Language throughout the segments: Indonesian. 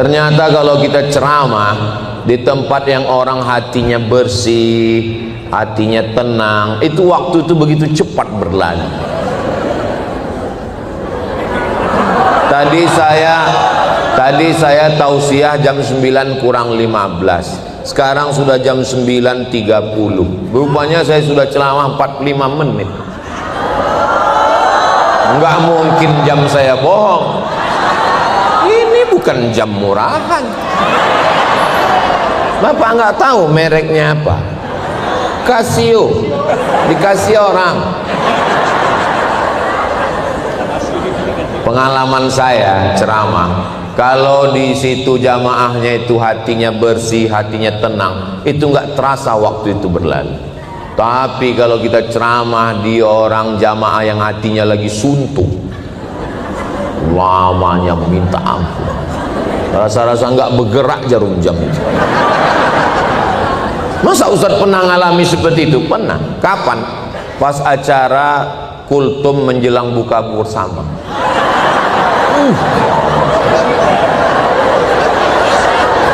Ternyata kalau kita ceramah di tempat yang orang hatinya bersih, hatinya tenang, itu waktu itu begitu cepat berlalu. Tadi saya tausiah jam 9 kurang 15. Sekarang sudah jam 9.30. Rupanya saya sudah ceramah 45 menit. Enggak mungkin jam saya bohong. Ini bukan jam murahan. Bapak nggak tahu mereknya apa? Casio. Dikasih orang. Pengalaman saya ceramah, kalau di situ jamaahnya itu hatinya bersih, hatinya tenang, itu nggak terasa waktu itu berlalu. Tapi kalau kita ceramah di orang jamaah yang hatinya lagi suntuk, lamanya minta ampun, rasa-rasa nggak bergerak jarum jam itu. Masa Ustadz pernah ngalami seperti itu? Pernah. Kapan? Pas acara kultum menjelang buka bersama.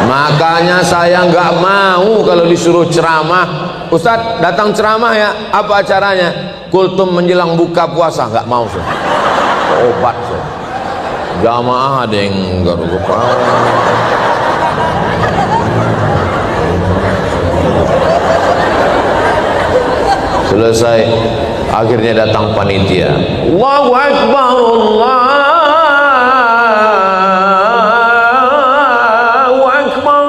Makanya saya nggak mau kalau disuruh ceramah, Ustadz datang ceramah ya, apa acaranya? Kultum menjelang buka puasa. Nggak mau saya. Obat saya. Jamaah ada yang garuk kepala. Selesai, akhirnya datang panitia. Allahu Akbar, Allahu Akbar.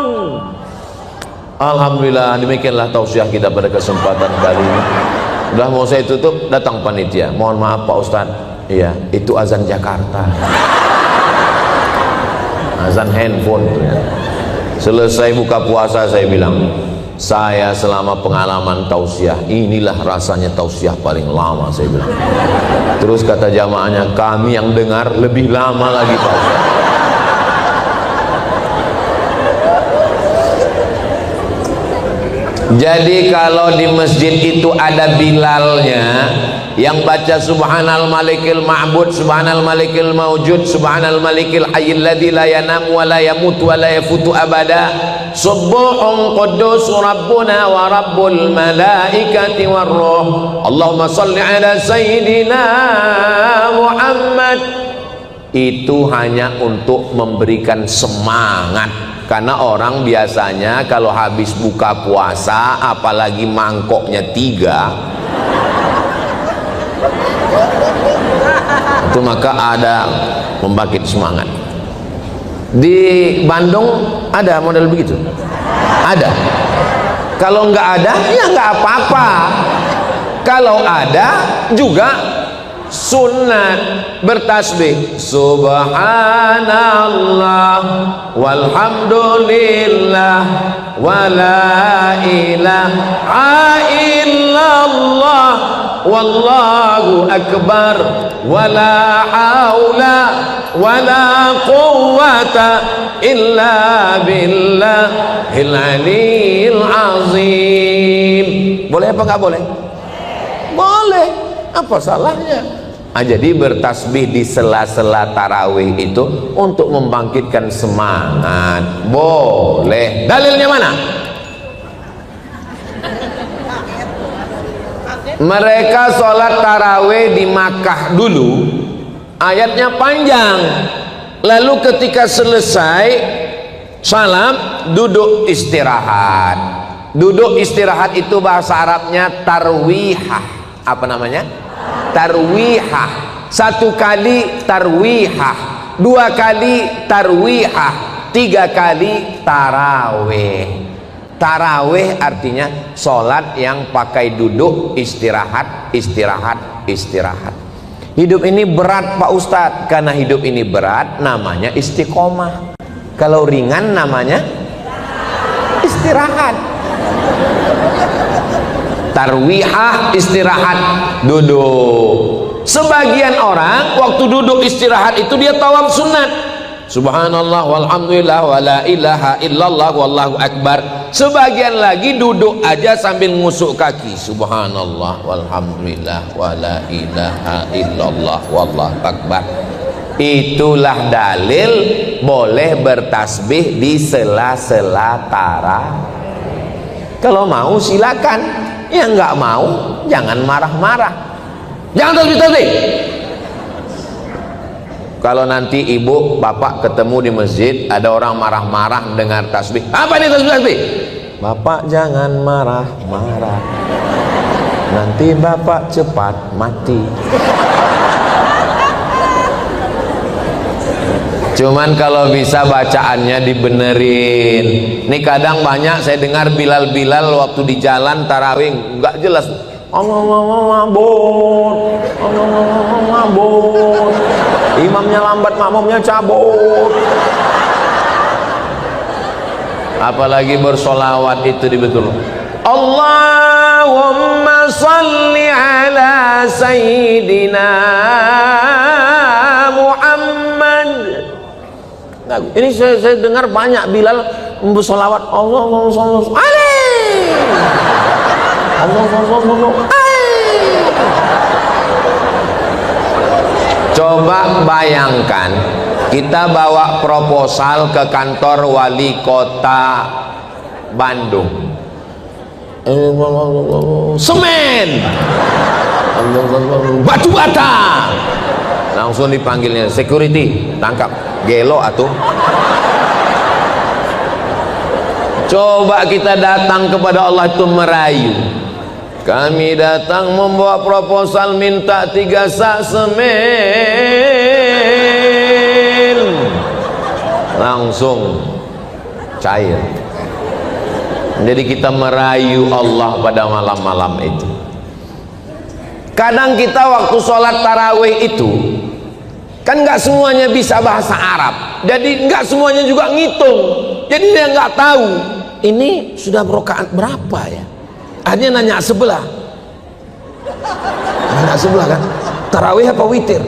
Alhamdulillah, demikianlah tausiah kita pada kesempatan kali ini. Udah mau saya tutup, datang panitia. Mohon maaf Pak Ustadz. Iya, itu azan Jakarta. Azan handphone tuh ya. Selesai buka puasa saya bilang, saya selama pengalaman tausiah, inilah rasanya tausiah paling lama, saya bilang. Terus kata jamaahnya, kami yang dengar lebih lama lagi Pak Ustaz. Jadi kalau di masjid itu ada bilalnya yang baca subhanal malikil ma'bud, subhanal malikil mawjud, subhanal malikil hayyil ladzi la yanam wa la yamut wa la yafutu abada, subuhun quddus rabbuna wa rabbul malaikati war ruh, Allahumma salli ala sayyidina Muhammad. Itu hanya untuk memberikan semangat. Karena orang biasanya kalau habis buka puasa, apalagi mangkoknya 3, itu maka ada membangkit semangat. Di Bandung ada model begitu? Ada. Kalau nggak ada, ya nggak apa-apa. Kalau ada juga sunat bertasbih subhanallah walhamdulillah wala ilaha illallah wallahu akbar wala haula wala quwwata illa billahil aliyil azim. Boleh apa nggak boleh? Boleh. Apa salahnya? Jadi bertasbih di sela-sela tarawih itu untuk membangkitkan semangat. Boleh. Dalilnya mana? Mereka sholat tarawih di Makkah dulu, ayatnya panjang. Lalu ketika selesai salam, duduk istirahat. Duduk istirahat itu bahasa Arabnya tarwihah. Apa namanya? Tarwihah. 1 kali tarwihah, 2 kali tarwihah, 3 kali tarawih. Tarawih artinya sholat yang pakai duduk, istirahat, istirahat, istirahat. Hidup ini berat Pak Ustadz. Karena hidup ini berat, namanya istiqomah. Kalau ringan namanya istirahat. Tarwihah, istirahat, duduk. Sebagian orang waktu duduk istirahat itu dia tawaf sunat, subhanallah walhamdulillah wala ilaha illallah wallahu akbar. Sebagian lagi duduk aja sambil ngusuk kaki, subhanallah walhamdulillah wala ilaha illallah wallahu akbar. Itulah dalil boleh bertasbih di sela-sela tarawih. Kalau mau silakan, yang nggak mau jangan marah-marah, jangan tasbih-tasbih. Kalau nanti ibu bapak ketemu di masjid ada orang marah-marah dengar tasbih, apa ini tasbih-tasbih? Bapak jangan marah-marah, nanti bapak cepat mati. Cuman kalau bisa bacaannya dibenerin. Nih kadang banyak saya dengar Bilal waktu di jalan tarawih nggak jelas. Mabut, mabut. Imamnya lambat, makmumnya cabut. Apalagi bersolawat itu dibetul. Allahumma salli ala sayyidina Muhammad. Nah, ini saya dengar banyak Bilal bersolawat Allahumma salli alaihi. Coba bayangkan kita bawa proposal ke kantor wali kota Bandung, semen, batu bata, langsung dipanggilnya security, tangkap, gelo atuh. Coba kita datang kepada Allah itu merayu. Kami datang membawa proposal minta 3 sak semen, langsung cair. Jadi kita merayu Allah pada malam-malam itu. Kadang kita waktu sholat tarawih itu kan nggak semuanya bisa bahasa Arab, jadi nggak semuanya juga ngitung, jadi dia nggak tahu ini sudah rakaat berapa ya. Akhirnya nanya sebelah kan, tarawih apa witir?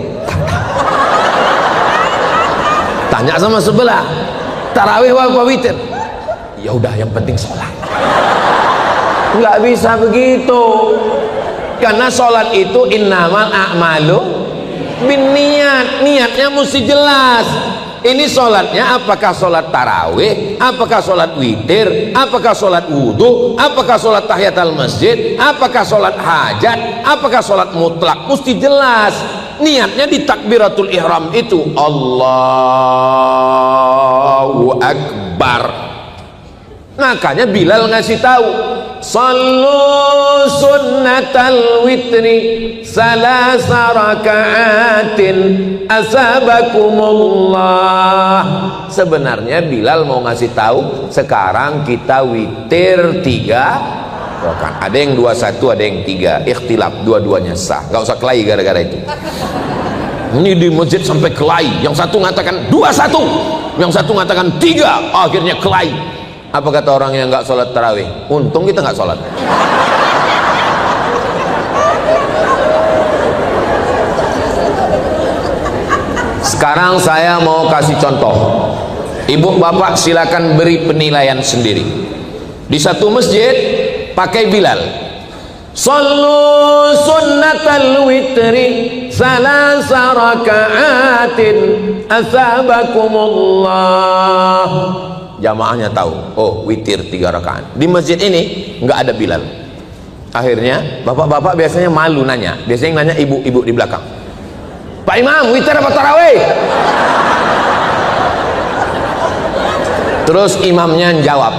Tanya sama sebelah, tarawih apa witir? Ya udah, yang penting sholat. Nggak bisa begitu, karena sholat itu innamal a'malu binniat, niatnya mesti jelas. Ini sholatnya apakah sholat tarawih, apakah sholat witir, apakah sholat wudhu, apakah sholat tahiyatul masjid, apakah sholat hajat, apakah sholat mutlak, mesti jelas. Niatnya di takbiratul ihram itu Allahu Akbar. Makanya Bilal ngasih tahu, sallu sunnatal witri salasa raka'atin asabakumullah. Sebenarnya Bilal mau ngasih tahu sekarang kita witir 3 rakaat. Ada yang 21, ada yang 3, ikhtilaf, dua-duanya sah, nggak usah kelahi gara-gara itu. Ini di masjid sampai kelahi, yang satu mengatakan 21, yang satu mengatakan 3, akhirnya kelahi. Apa kata orang yang nggak sholat tarawih? Untung kita nggak sholat. Sekarang saya mau kasih contoh. Ibu bapak silakan beri penilaian sendiri. Di satu masjid pakai Bilal, sallu sunnatal witri salasa raka'atin asabakumullah. Jamaahnya tahu, oh witir 3 rakaat. Di masjid ini nggak ada Bilal. Akhirnya bapak-bapak biasanya malu nanya, biasanya nanya ibu-ibu di belakang, Pak Imam, witir apa tarawih? Terus imamnya jawab,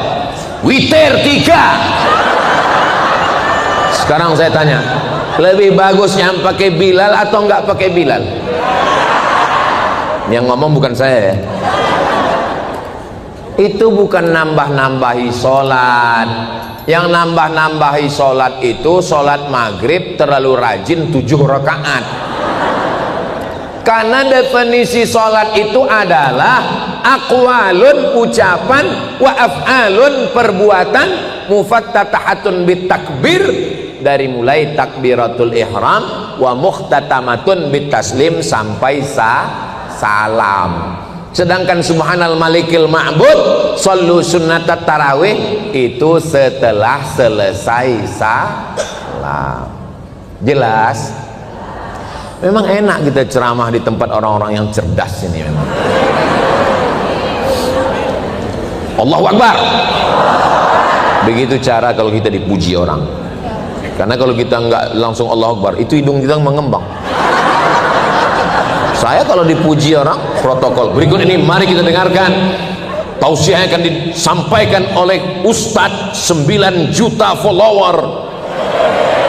witir 3. Sekarang saya tanya, lebih bagus yang pakai Bilal atau nggak pakai Bilal? Yang ngomong bukan saya ya. Itu bukan nambah-nambahi sholat. Yang nambah-nambahi sholat itu sholat maghrib terlalu rajin 7 rakaat. Karena definisi sholat itu adalah aqwalun, ucapan, wa af'alun, perbuatan, mufattatahatun bitakbir, dari mulai takbiratul ihram, wa muhtatamatun bitaslim sampai salam. Sedangkan subhanal malikil ma'bud, sallu sunnatat tarawih, itu setelah selesai salam. Jelas? Memang enak kita ceramah di tempat orang-orang yang cerdas ini memang. Allahu Akbar. Begitu cara kalau kita dipuji orang. Karena kalau kita nggak langsung Allahu Akbar, itu hidung kita mengembang. Saya kalau dipuji orang, protokol. Berikut ini mari kita dengarkan tausiah yang akan disampaikan oleh Ustadz 9 juta follower.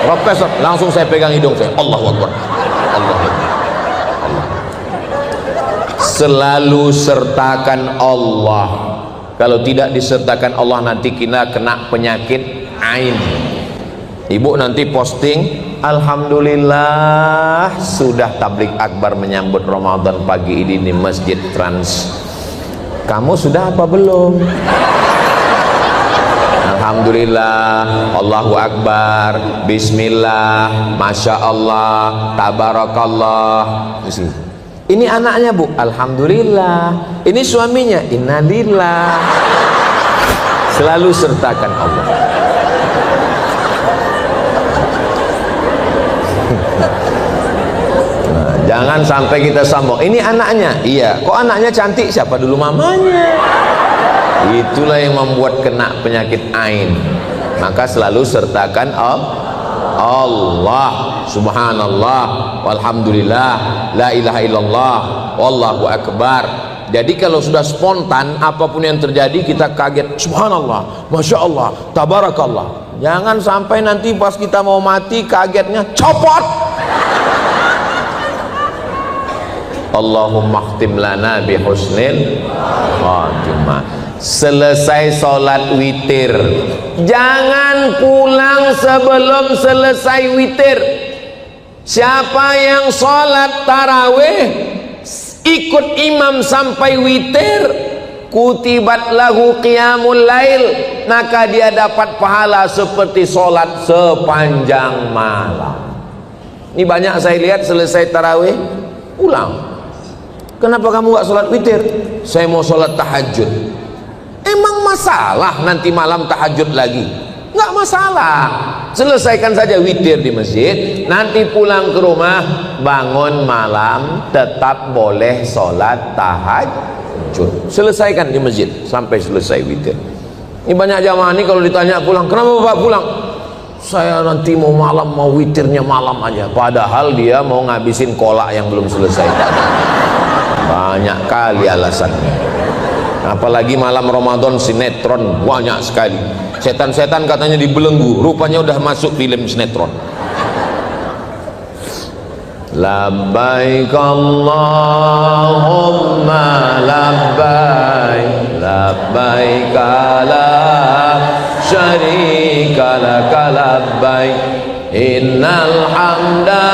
Profesor, langsung saya pegang hidung saya. Allahu Akbar. Allahu Akbar. Allah. Selalu sertakan Allah. Kalau tidak disertakan Allah, nanti kita kena penyakit ain. Ibu nanti posting, alhamdulillah sudah tablik akbar menyambut Ramadan pagi ini di Masjid Trans. Kamu sudah apa belum? Alhamdulillah, Allahu Akbar, Bismillah, Masya Allah, Tabarakallah. Ini anaknya Bu, alhamdulillah. Ini suaminya, innalillah. Selalu sertakan Allah. Nah, jangan sampai kita sombong. Ini anaknya, iya. Kok anaknya cantik? Siapa dulu mamanya? Itulah yang membuat kena penyakit ain. Maka selalu sertakan Allah, subhanallah, walhamdulillah, la ilaha illallah, wallahu akbar. Jadi kalau sudah spontan, apapun yang terjadi kita kaget, subhanallah, masya Allah, tabarakallah. Jangan sampai nanti pas kita mau mati kagetnya copot. Allahumma khtim lana bihusnil khatimah. Selesai sholat witir, jangan pulang sebelum selesai witir. Siapa yang sholat tarawih ikut imam sampai witir, kutibat lahu qiyamul lail, maka dia dapat pahala seperti sholat sepanjang malam. Ini banyak saya lihat selesai tarawih pulang. Kenapa kamu gak sholat witir? Saya mau sholat tahajud. Emang masalah nanti malam tahajud lagi? Nggak masalah, selesaikan saja witir di masjid, nanti pulang ke rumah bangun malam tetap boleh sholat tahajud. Selesaikan di masjid sampai selesai witir. Ini banyak jamaah ini kalau ditanya pulang, kenapa Bapak pulang? Saya nanti mau malam, mau witirnya malam aja. Padahal dia mau ngabisin kolak yang belum selesai tadi. Banyak kali alasannya. Apalagi malam Ramadan sinetron banyak sekali. Setan-setan katanya dibelenggu, rupanya udah masuk film sinetron. Labbaik Allahumma labbaik, labbaik la syarika laka labbaik, innal hamda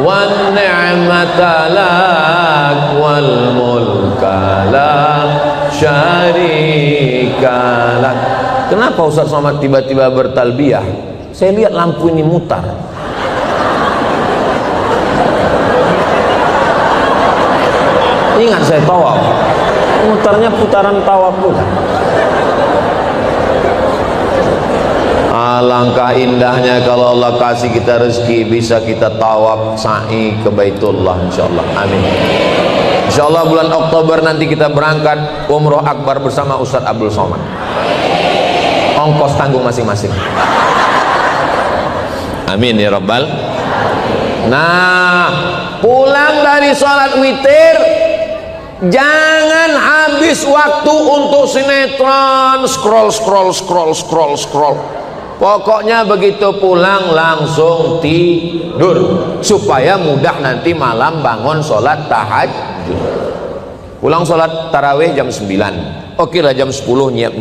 wan ni'mata lak wal mulka la syarikalah. Kenapa Ustaz Somad tiba-tiba bertalbiyah? Saya lihat lampu ini mutar. Ingat saya tawaf, mutarnya putaran tawaf pula. Alangkah indahnya kalau Allah kasih kita rezeki bisa kita tawaf sa'i ke Baitullah insyaallah. Amin. Insyaallah bulan Oktober nanti kita berangkat umroh akbar bersama Ustadz Abdul Somad. Ongkos tanggung masing-masing. Amin ya Rabbal. Nah, pulang dari sholat witir, jangan habis waktu untuk sinetron, scroll. Pokoknya begitu pulang langsung tidur supaya mudah nanti malam bangun sholat tahajud. Pulang sholat tarawih jam 9, oke lah jam 10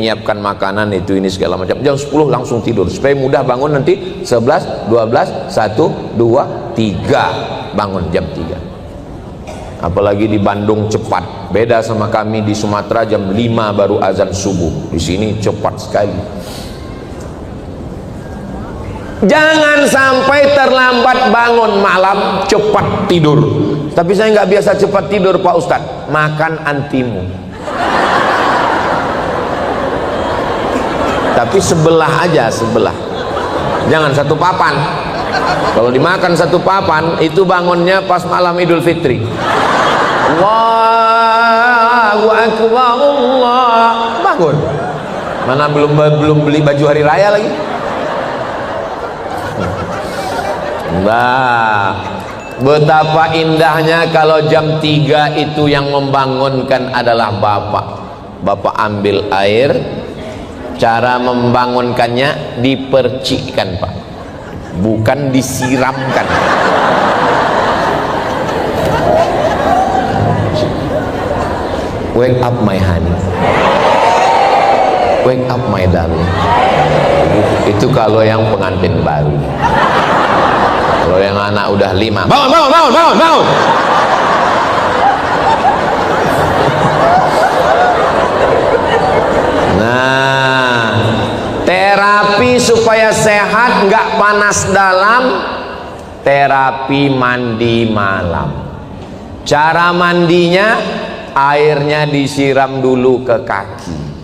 nyiapkan makanan itu ini segala macam. Jam 10 langsung tidur supaya mudah bangun nanti 11, 12, 1, 2, 3 bangun jam 3. Apalagi di Bandung cepat, beda sama kami di Sumatera jam 5 baru azan subuh. Di sini cepat sekali. Jangan sampai terlambat bangun malam, cepat tidur. Tapi saya nggak biasa cepat tidur Pak Ustadz, makan antimu. Tapi sebelah aja, sebelah. Jangan satu papan. Kalau dimakan satu papan itu bangunnya pas malam Idul Fitri. Allahu Akbar, Allah, bangun. Mana belum beli baju hari raya lagi. Nah, betapa indahnya kalau jam 3 itu yang membangunkan adalah bapak. Bapak ambil air, cara membangunkannya dipercikkan, Pak, bukan disiramkan. Wake up my honey, wake up my darling. Itu kalau yang pengantin baru. Kalau yang anak udah 5, bangun, bangun, bangun, bangun, bangun. Nah, terapi supaya sehat, nggak panas dalam, terapi mandi malam. Cara mandinya, airnya disiram dulu ke kaki.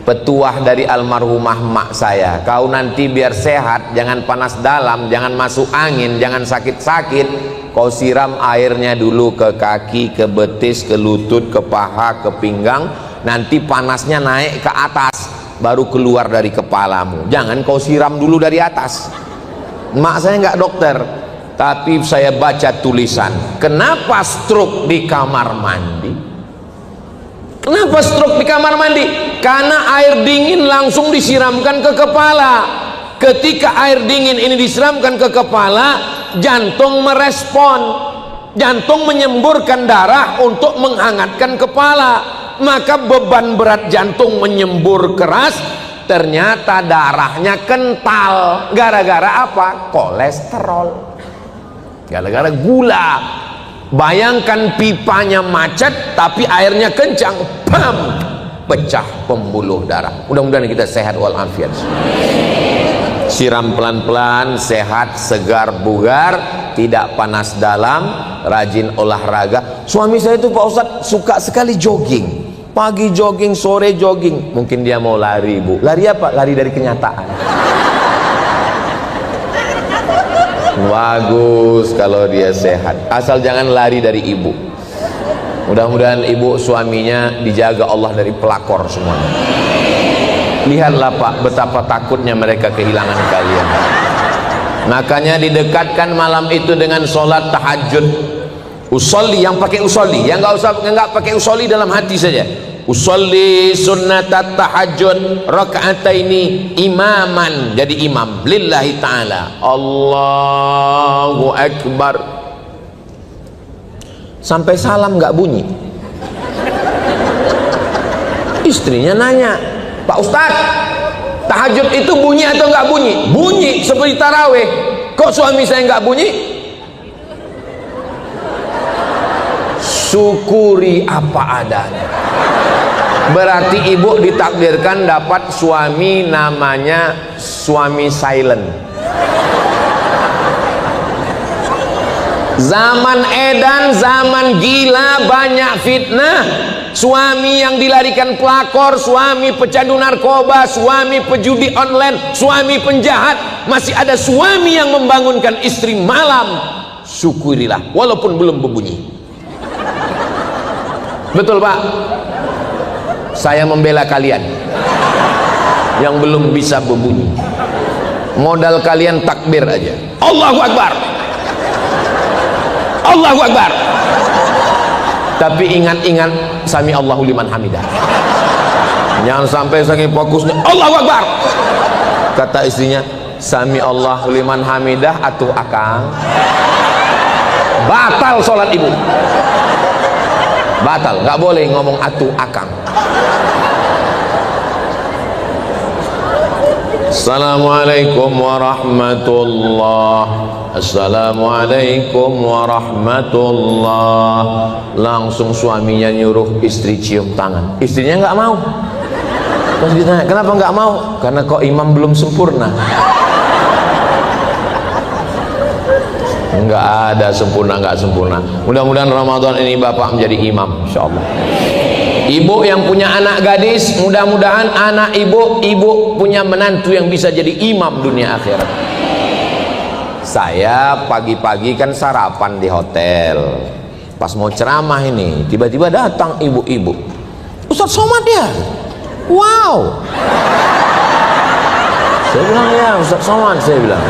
Petuah dari almarhumah mak saya, kau nanti biar sehat, jangan panas dalam, jangan masuk angin, jangan sakit-sakit, kau siram airnya dulu ke kaki, ke betis, ke lutut, ke paha, ke pinggang, nanti panasnya naik ke atas, baru keluar dari kepalamu. Jangan kau siram dulu dari atas. Mak saya nggak dokter, tapi saya baca tulisan, kenapa stroke di kamar mandi? Kenapa stroke di kamar mandi? Karena air dingin langsung disiramkan ke kepala. Ketika air dingin ini disiramkan ke kepala, jantung merespon, jantung menyemburkan darah untuk menghangatkan kepala, maka beban berat jantung menyembur keras, ternyata darahnya kental. Gara-gara apa? Kolesterol, gara-gara gula. Bayangkan pipanya macet tapi airnya kencang, bam, pecah pembuluh darah. Mudah-mudahan kita sehat walafiat. Siram pelan-pelan, sehat, segar, bugar, tidak panas dalam, rajin olahraga. Suami saya itu Pak Ustadz suka sekali jogging, pagi jogging, sore jogging. Mungkin dia mau lari, Bu. Lari apa? Lari dari kenyataan. Bagus kalau dia sehat, asal jangan lari dari ibu. Mudah-mudahan ibu suaminya dijaga Allah dari pelakor semuanya. Lihatlah Pak, betapa takutnya mereka kehilangan kalian. Makanya didekatkan malam itu dengan sholat tahajud. Usolli, yang pakai usolli, yang nggak pakai usolli dalam hati saja. Usolli sunnatat tahajud raka'ataini imaman, jadi imam lillahi ta'ala. Allahu Akbar. Sampai salam nggak bunyi. Istrinya nanya, Pak Ustadz, tahajud itu bunyi atau nggak bunyi? Bunyi seperti taraweh. Kok suami saya nggak bunyi? Syukuri apa adanya. Berarti ibu ditakdirkan dapat suami namanya suami silent. Zaman edan, zaman gila, banyak fitnah. Suami yang dilarikan pelakor, suami pecandu narkoba, suami pejudi online, suami penjahat. Masih ada suami yang membangunkan istri malam. Syukurilah walaupun belum berbunyi. Betul Pak? Saya membela kalian yang belum bisa berbunyi. Modal kalian takbir aja. Allahu Akbar, Allahu Akbar. Tapi ingat-ingat sami Allahu liman hamidah. Jangan sampai saking fokusnya Allahu Akbar, kata istrinya sami Allahu liman hamidah atuh akang. Batal sholat ibu, batal, nggak boleh ngomong atuh akang. Assalamualaikum warahmatullahi. Assalamualaikum warahmatullahi. Langsung suaminya nyuruh istri cium tangan. Istrinya nggak mau. Terus ditanya, kenapa nggak mau? Karena kok imam belum sempurna. Nggak ada sempurna nggak sempurna. Mudah-mudahan Ramadan ini bapak menjadi imam, insyaallah. Ibu yang punya anak gadis, mudah-mudahan anak ibu punya menantu yang bisa jadi imam dunia akhirat. Saya pagi-pagi kan sarapan di hotel, pas mau ceramah ini tiba-tiba datang ibu-ibu, Ustadz Somad ya, wow. Saya bilang ya Ustadz Somad, saya bilang.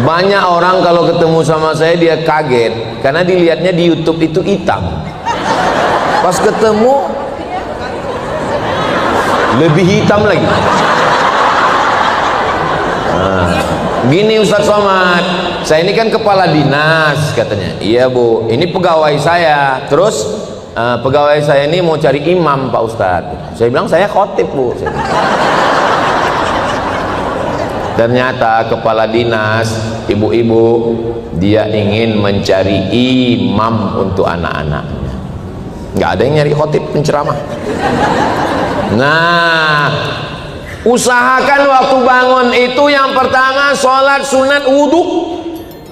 Banyak orang kalau ketemu sama saya dia kaget karena dilihatnya di YouTube itu hitam, pas ketemu lebih hitam lagi. Nah, gini Ustadz Somad, saya ini kan kepala dinas katanya. Iya Bu, ini pegawai saya. Terus pegawai saya ini mau cari imam Pak Ustadz. Saya bilang saya khotib Bu. Ternyata kepala dinas, ibu-ibu, dia ingin mencari imam untuk anak-anaknya. Nggak ada yang nyari khotib penceramah. Nah, usahakan waktu bangun itu yang pertama sholat sunat wudhu.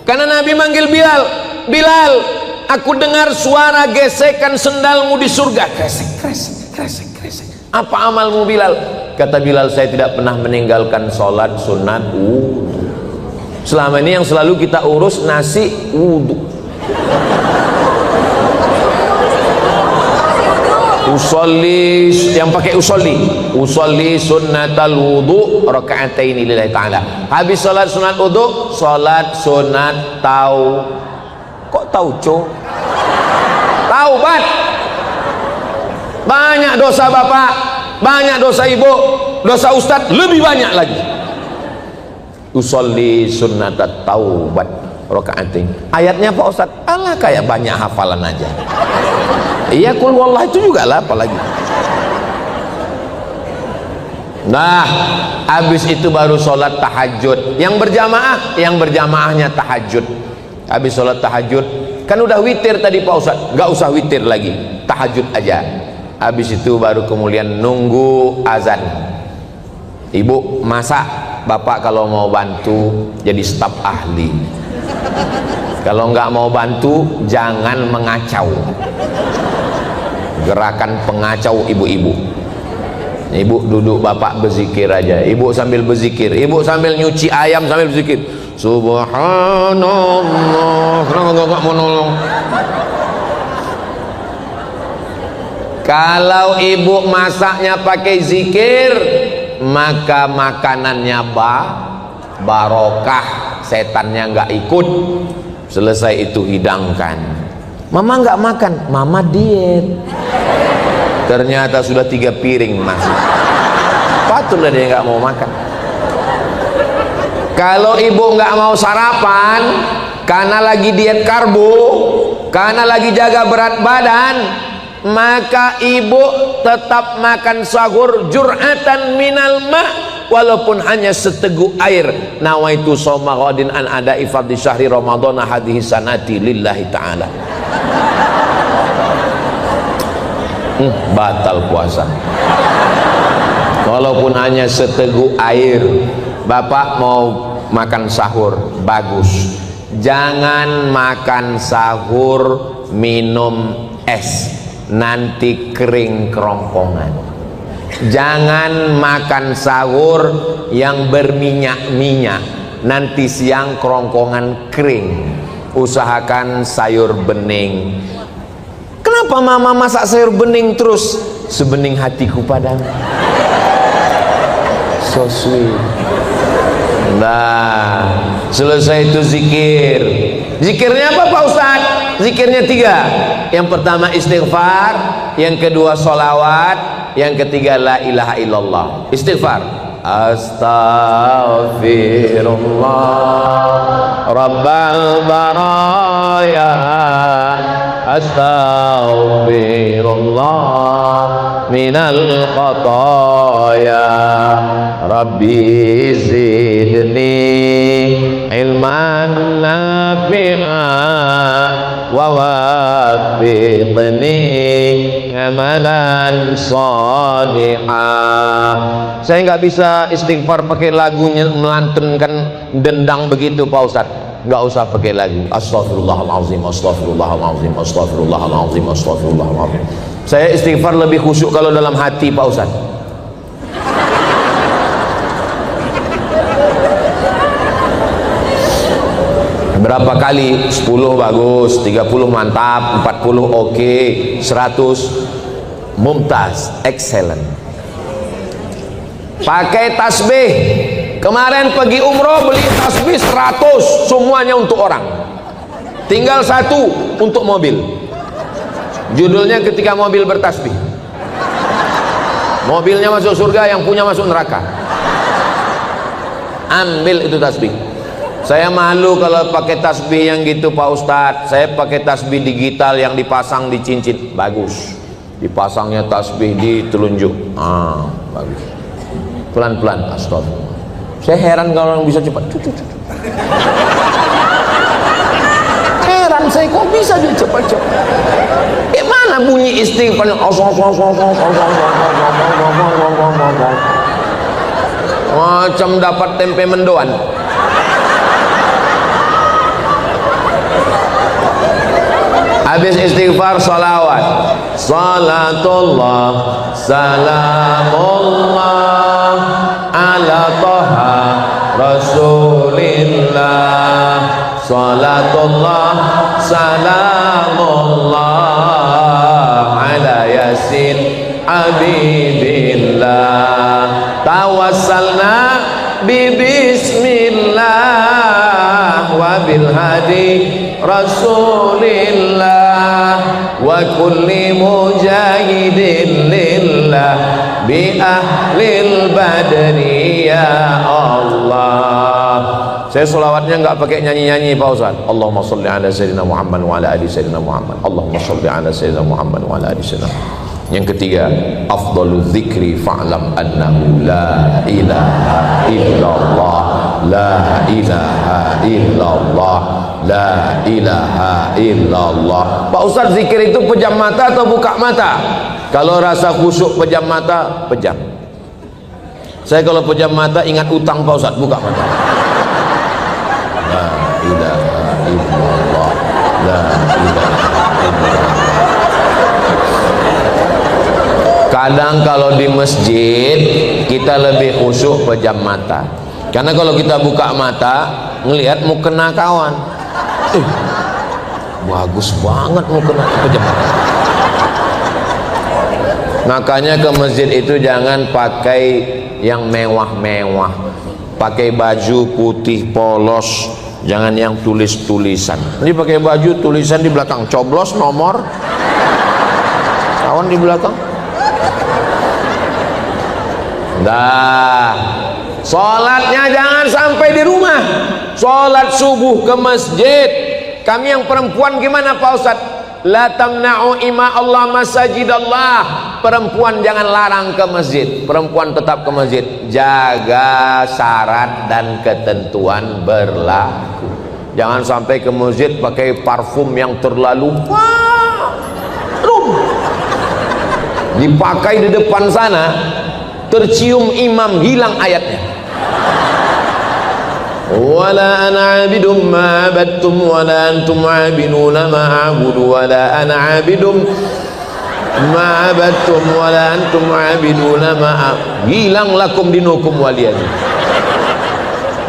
Karena Nabi manggil Bilal, Bilal, aku dengar suara gesekan sendalmu di surga. Kresek, kresek, kresek, kresek. Apa amalmu Bilal? Kata Bilal, saya tidak pernah meninggalkan sholat sunat wudhu. Selama ini yang selalu kita urus nasi wudhu. Usolli, yang pakai usolli sunnatal wudhu raka'ataini lillahi ta'ala. Habis sholat sunat wudhu, sholat sunat kok tauco? Taubat. Banyak dosa bapak, banyak dosa ibu, dosa ustadz lebih banyak lagi. Usolli sunnatat taubat raka'atain. Ayatnya Pak Ustadz, alah kayak banyak hafalan aja. Iya, kul wallah itu juga lah apalagi. Nah, habis itu baru sholat tahajud. Yang berjamaahnya tahajud. Habis sholat tahajud, kan udah witir tadi Pak Ustadz, nggak usah witir lagi, tahajud aja. Habis itu baru kemudian nunggu azan. Ibu masak, bapak kalau mau bantu jadi staf ahli. Kalau nggak mau bantu jangan mengacau. Gerakan pengacau ibu-ibu. Ibu duduk, bapak berzikir aja. Ibu sambil berzikir, ibu sambil nyuci ayam sambil berzikir. Subhanallah. Kenapa nggak mau nolong? Kalau ibu masaknya pakai zikir, maka makanannya barokah, setannya nggak ikut. Selesai itu hidangkan. Mama nggak makan, mama diet. Ternyata sudah 3 piring masih. Patutlah dia nggak mau makan. Kalau ibu nggak mau sarapan karena lagi diet karbo, karena lagi jaga berat badan, maka ibu tetap makan sahur jur'atan minal ma', walaupun hanya seteguk air. Nawaitu shauma ghadin an ada'i fardhi syahri ramadhana hadhihi sanati lillahi ta'ala. Batal puasa walaupun hanya seteguk air. Bapak mau makan sahur, bagus. Jangan makan sahur minum es, nanti kering kerongkongan. Jangan makan sahur yang berminyak-minyak, nanti siang kerongkongan kering. Usahakan sayur bening. Kenapa mama masak sayur bening terus? Sebening hatiku padamu. So sweet. Nah, selesai itu zikir. Zikirnya apa Pak Ustadz? Zikirnya 3. Yang pertama istighfar, yang kedua sholawat, yang ketiga la ilaha illallah. Istighfar, astaghfirullah rabbal baraya, astaghfirullah minal khataya, rabbi zidni ilman nafi'an wa waffiqni amalan salihah. Saya nggak bisa istighfar pakai lagunya melantunkan dendang begitu Pak Ustadz. Nggak usah pakai lagu. Astaghfirullahaladzim, astaghfirullahaladzim, astaghfirullahaladzim, astaghfirullahaladzim. Saya istighfar lebih khusyuk kalau dalam hati Pak Ustadz. Berapa kali? 10 bagus, 30 mantap, 40 oke, 100 mumtaz, excellent. Pakai tasbih. Kemarin pergi umroh beli tasbih 100, semuanya untuk orang. Tinggal 1 untuk mobil. Judulnya ketika mobil bertasbih. Mobilnya masuk surga, yang punya masuk neraka. Ambil itu tasbih. Saya malu kalau pakai tasbih yang gitu Pak Ustadz. Saya pakai tasbih digital yang dipasang di cincin. Bagus. Dipasangnya tasbih di telunjuk. Bagus. Pelan-pelan. Astagfirullah. Saya heran kalau orang bisa cepat. Heran saya, kok bisa dia cepat-cepat. Mana bunyi istighfar? Macam dapat tempe mendoan. Habis istighfar salawat. Salatullah salamullah ala toha rasulillah. Salatullah salamullah ala yasin habibillah. Tawassalna bi bismillah wa bil hadi rasulillah wa kulli mujahidin lillah bi ahlil badri ya Allah. Saya sholawatnya nggak pakai nyanyi-nyanyi Pak Ustaz. Allahumma sholli ala sayyidina Muhammad wa ala ali sayyidina Muhammad. Allahumma sholli ala sayyidina Muhammad wa ala ali sayyidina. Yang ketiga, afdalu dzikri fa'lam annahu la ilaha illallah, la ilaha illallah, la ilaha illallah. Pak Ustaz, zikir itu pejam mata atau buka mata? Kalau rasa khusyuk pejam mata, pejam. Saya kalau pejam mata ingat utang Pak Ustaz, buka mata. La ilaha illallah, la ilaha illallah. Kadang kalau di masjid kita lebih khusyuk pejam mata, karena kalau kita buka mata ngelihat mau kena kawan, bagus banget mau kena pejam mata. Makanya ke masjid itu jangan pakai yang mewah-mewah, pakai baju putih polos, jangan yang tulis-tulisan. Ini pakai baju tulisan di belakang, coblos nomor kawan di belakang. Dah, sholatnya jangan sampai di rumah. Sholat subuh ke masjid. Kami yang perempuan gimana Pak Ustaz? La tamna'u ima Allah masajidallah. Perempuan jangan larang ke masjid. Perempuan tetap ke masjid. Jaga syarat dan ketentuan berlaku. Jangan sampai ke masjid pakai parfum yang terlalu dipakai di depan sana, tercium imam, hilang ayatnya. Wala ana 'abidum ma 'abadtum wala antum 'abiduna ma a'budu wala ana 'abidum ma 'abadtum wala antum 'abiduna ma hilang lakum dinukum waliyadin.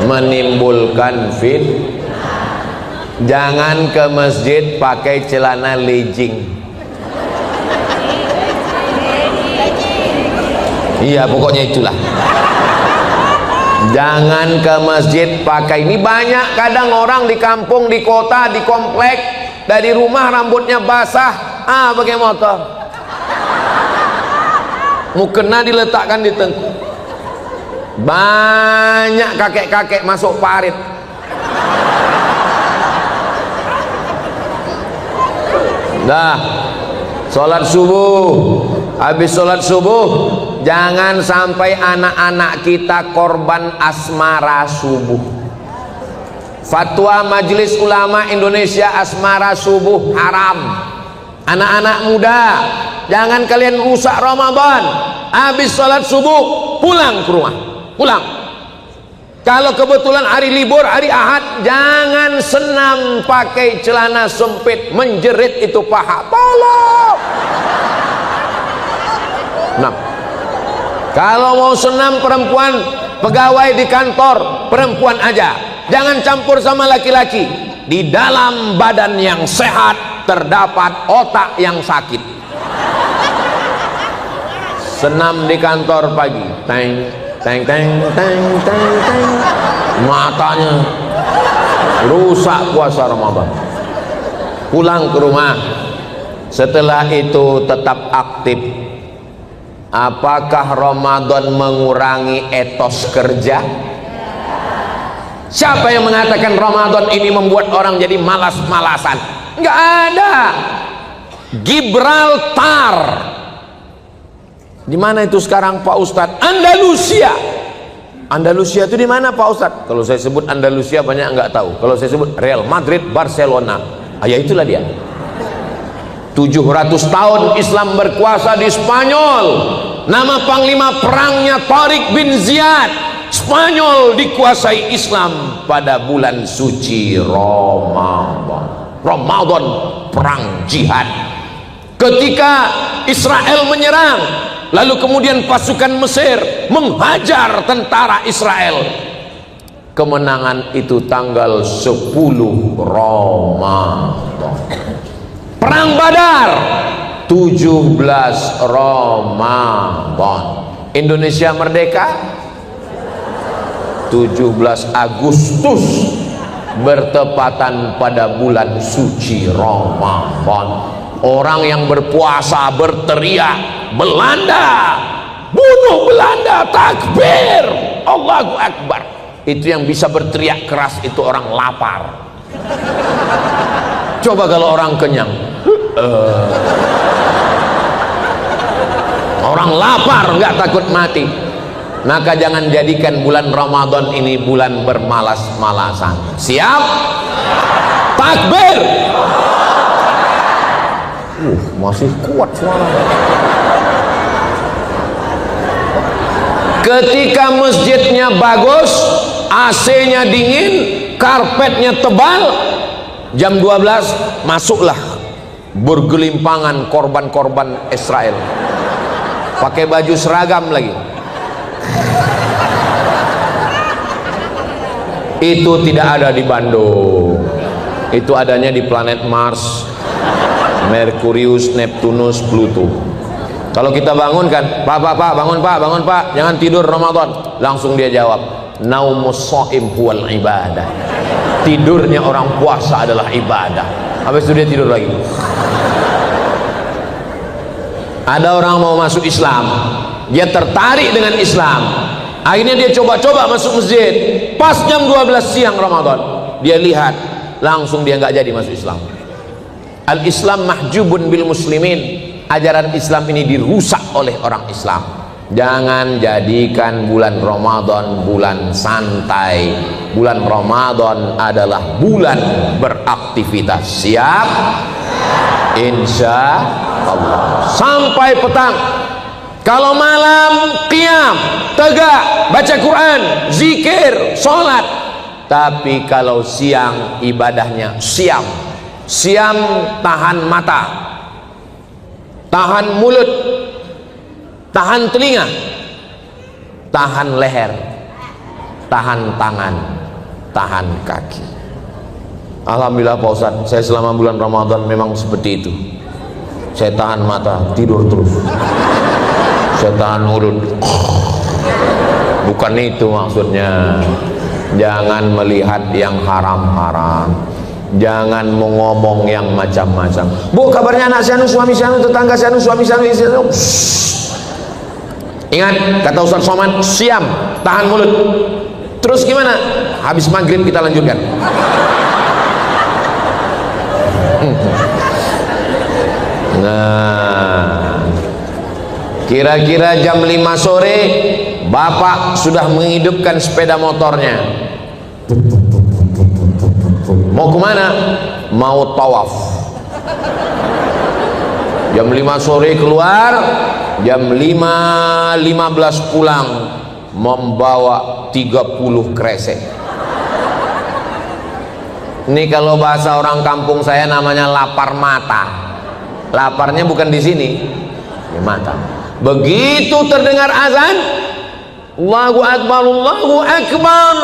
Menimbulkan jangan ke masjid pakai celana legging. Iya, pokoknya itulah. Jangan ke masjid pakai ini. Banyak kadang orang di kampung, di kota, di komplek, dari rumah rambutnya basah, pakai motor. Mukena diletakkan di tengkuk. Banyak kakek-kakek masuk parit. Dah, sholat subuh. Habis sholat subuh, jangan sampai anak-anak kita korban asmara subuh. Fatwa Majelis Ulama Indonesia, asmara subuh haram. Anak-anak muda, jangan kalian rusak Ramadan. Habis sholat subuh, pulang ke rumah. Pulang. Kalau kebetulan hari libur, hari Ahad, jangan senam pakai celana sempit, menjerit itu paha. Tolong. Nah, kalau mau senam perempuan, pegawai di kantor perempuan aja. jangan campur sama laki-laki. Di dalam badan yang sehat terdapat otak yang sakit. Senam di kantor pagi, teng teng teng teng teng teng, matanya rusak puasa Ramadan. Pulang ke rumah, setelah itu tetap aktif. Apakah Ramadan mengurangi etos kerja? Siapa yang mengatakan Ramadan ini membuat orang jadi malas-malasan? Enggak ada. Gibraltar, di mana itu sekarang Pak Ustadz? Andalusia. Andalusia itu di mana Pak Ustadz? Kalau saya sebut Andalusia banyak enggak tahu. Kalau saya sebut Real Madrid, Barcelona, ya itulah dia. 700 tahun Islam berkuasa di Spanyol. Nama panglima perangnya Tariq bin Ziyad. Spanyol dikuasai Islam pada bulan suci Ramadan. Ramadan, perang jihad. Ketika Israel menyerang, lalu kemudian pasukan Mesir menghajar tentara Israel. Kemenangan itu tanggal 10 Ramadan. Perang Badar 17 Ramadan. Indonesia merdeka 17 Agustus, bertepatan pada bulan suci Ramadan. Orang yang berpuasa berteriak, Belanda, bunuh Belanda, takbir, Allahu Akbar. Itu yang bisa berteriak keras itu orang lapar. Coba kalau orang kenyang, orang lapar nggak takut mati. Maka jangan jadikan bulan Ramadan ini bulan bermalas-malasan. Siap? Takbir. Masih kuat suara. Ketika masjidnya bagus, AC-nya dingin, karpetnya tebal, jam 12 masuklah bergelimpangan korban-korban Israel. Pakai baju seragam lagi. Itu tidak ada di Bandung, itu adanya di planet Mars, Merkurius, Neptunus, Pluto. Kalau kita bangunkan, Pak bangun Pak, jangan tidur Ramadan, langsung dia jawab, naumus shaim huwal ibadah. Tidurnya orang puasa adalah ibadah. Habis itu dia tidur lagi. Ada orang mau masuk Islam, dia tertarik dengan Islam, akhirnya dia coba-coba masuk masjid. Pas jam 12 siang Ramadan, dia lihat, langsung dia nggak jadi masuk Islam. Al-Islam mahjubun bil muslimin. Ajaran Islam ini dirusak oleh orang Islam. Jangan jadikan bulan Ramadan bulan santai. Bulan Ramadan adalah bulan beraktivitas. Siap? Insya Allah. Sampai petang. Kalau malam qiyam, tegak, baca Quran, zikir, sholat. Tapi kalau siang ibadahnya siam. Siam tahan mata, tahan mulut, tahan telinga, tahan leher, tahan tangan, tahan kaki. Alhamdulillah Pak Ustadz, saya selama bulan Ramadan memang seperti itu. Saya tahan mata, tidur terus. Saya tahan mulut. Bukan itu maksudnya. Jangan melihat yang haram-haram. Jangan mengomong yang macam-macam. Bu, kabarnya anak sianu, suami sianu, tetangga sianu, suami sianu, istri sianu. Ingat kata Ustaz Somad, siam, tahan mulut. Terus gimana? Habis maghrib kita lanjutkan. Nah, kira-kira jam 5 sore bapak sudah menghidupkan sepeda motornya. Mau kemana? Mau tawaf. Jam 5 sore keluar, jam 5.15 pulang, membawa 30 kresek. Ini kalau bahasa orang kampung saya namanya lapar mata. Laparnya bukan di sini, di mata. Begitu terdengar azan, Allahu Akbar, Allahu Akbar,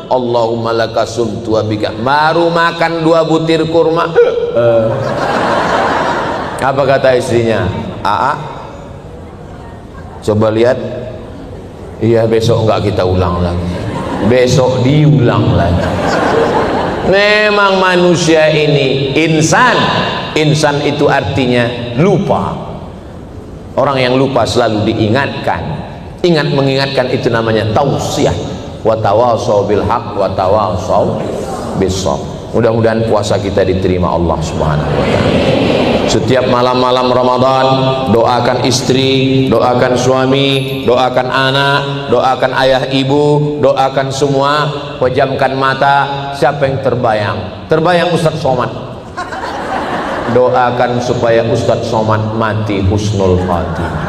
Allahumma laka sumtu wa bika. Baru makan 2 butir kurma, apa kata istrinya? Coba lihat. Iya, besok enggak kita ulang lagi, besok diulang lagi. Memang manusia ini insan. Insan itu artinya lupa. Orang yang lupa selalu diingatkan. Ingat mengingatkan itu namanya tausiah. Wa tawasau bil haq wa tawasau bis sabr. Mudah-mudahan puasa kita diterima Allah Subhanahu wa taala. Setiap malam-malam Ramadan doakan istri, doakan suami, doakan anak, doakan ayah ibu, doakan semua. Pejamkan mata. Siapa yang terbayang? Terbayang Ustadz Somad. Doakan supaya Ustadz Somad mati husnul khatimah.